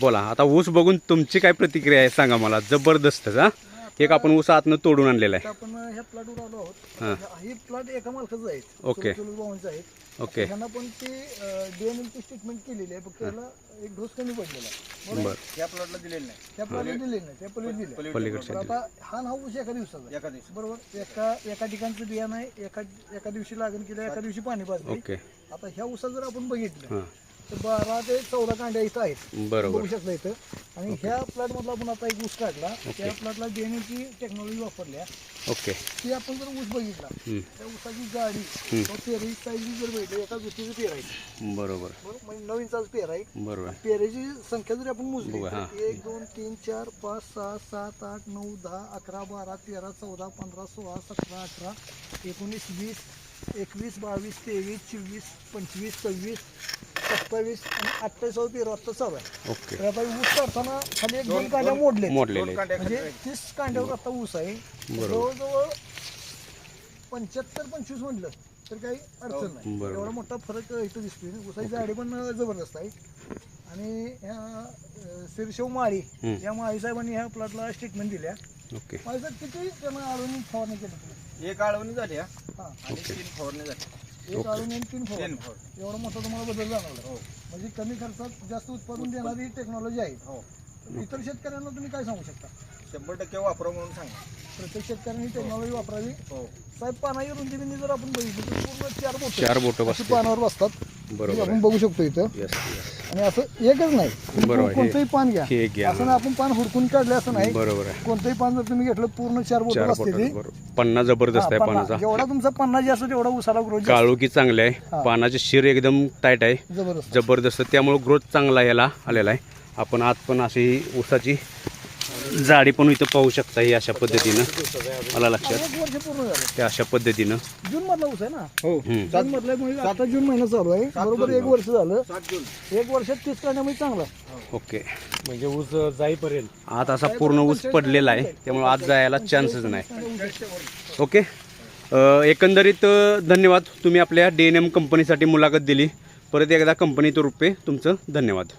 बोला आता ऊस बघून तुमची काय प्रतिक्रिया आहे सांगा मला. जबरदस्त हा. एक आपण ऊस आतनं तोडून आणलेला आहे. आपण ह्या प्लॉटवर आलो आहोत. हां. ही प्लॉट एका मालकाचं आहेत. ओके. चुलत भावांचं आहेत. ओके. ह्यांना पण ती DNLची ट्रीटमेंट केलेली आहे. फक्त त्याला एक डोस कमी पडलेला आहे. बरं. त्या प्लॉटला दिलेलं नाही. त्या प्लॉटला दिले नाही, त्या पलीकडे दिले. पलीकडच्या आता हा नाव ऊस एका दिवसाचा एका दिवशी. बरोबर. एका ठिकाणचं बियाणं आहे. एका दिवशी लागण केलं, एका दिवशी पाणी पाजलं. ओके. आता ह्या ऊसात जर आपण बघितलं हां. तर 12 ते 14 कांड्या इथं आहेत. बरोबर. बघू शकता इथं. आणि ह्या प्लॉट मधला आपण आता एक ऊस काढला. त्या प्लॉटला DNLची टेक्नॉलॉजी वापरल्या. ओके. ती आपण जर ऊस बघितला त्या ऊसाची जाडी पेराची साईज जर बघितली एका गोष्टीचं पेर आहे. बरोबर. म्हणजे 9 इंचाचं पेर आहे. बरोबर. पेरेची संख्या जरी आपण मोजली बघू, हां. 1 2 3 4 5 6 7 8 9 10 11 12 13 14 15 16 17 18 19 20 21 22 23 24 25 26 27 आणि 28 पेरू आता चालू आहे. ओके. तर आता ऊस काढताना खाली एक दोन कांड्या मोडले मोडलेले. म्हणजे 30 कांड्यावर आता ऊस आहे. जवळजवळ 75-25 म्हटलं तर काही अडचण नाही. बरोबर. एवढा मोठा फरक इथं दिसतोय. ऊसाची जाडी पण जबरदस्त आहे. आणि ह्या शिरशेव माळी या माळी साहेबांनी ह्या प्लॉटला ट्रीटमेंट दिल्या. ओके. माळी साहेब किती त्यांना आळून फवारणी केली? एक आळवणी झाली हा. हां. आणि 3 फवारणी झाली. एक आळून आणि 3 फवारणी. 3 फवारणी. एवढा मोठा तुम्हाला बदल जाणवला. हो. म्हणजे कमी खर्चात जास्त उत्पादन देणारी टेक्नॉलॉजी आहे. हो. इतर शेतकऱ्यांना तुम्ही काय सांगू शकता? 100% वापरा म्हणून सांगा. प्रत्येक शेतकऱ्यांनी टेक्नॉलॉजी वापरावी. हो. साहेब पानाची रुंदी बिंदी जर आपण बघितली तर पूर्ण 4 4 बोटं अशी बसते. पानावर बसतात. बरोबर. आपण बघू शकतो इथं. Yes yes. आणि असं एकच नाही. बरोबर. कोणतंही पान घ्या. हे एक घ्या. असं ना आपण पान हुडकून काढले असं नाही. बरोबर आहे. कोणतंही पान जर तुम्ही घेतलं पूर्ण 4 बोटं 4 बसते ती. बोटं. बरोबर. पन्ना जबरदस्त आहे पानाचा. जेवढा तुमचा पन्ना जास्त तेवढा उसाला ग्रोथ काळोखी चांगले आहे. पानाचे शिर एकदम टाईट आहे. जबरदस्त. जबरदस्त. त्यामुळे ग्रोथ चांगला याला आलेला आहे. आपण आत पण अशी ऊसाची जाडी पण इथं पाहू शकता. ही अशा पद्धतीनं मला लक्षात 1 वर्ष पूर्ण झालं. त्या अशा पद्धतीनं जून मधला ऊस आहे ना. हो. जून मधला म्हणजे आता जून महिना चालू आहे. बरोबर 1 वर्ष झालं. 7 जून. 1 वर्षात 30 कांड्यामध्ये चांगला. ओके. म्हणजे ऊस जाईपर्यंत आत असा पूर्ण ऊस पडलेला आहे. त्यामुळे आत जायला चान्सच नाही. ओके. एकंदरीत धन्यवाद. तुम्ही आपल्या DNM कंपनीसाठी मुलाखत दिली. परत एकदा कंपनीतर्फे तुमचं धन्यवाद.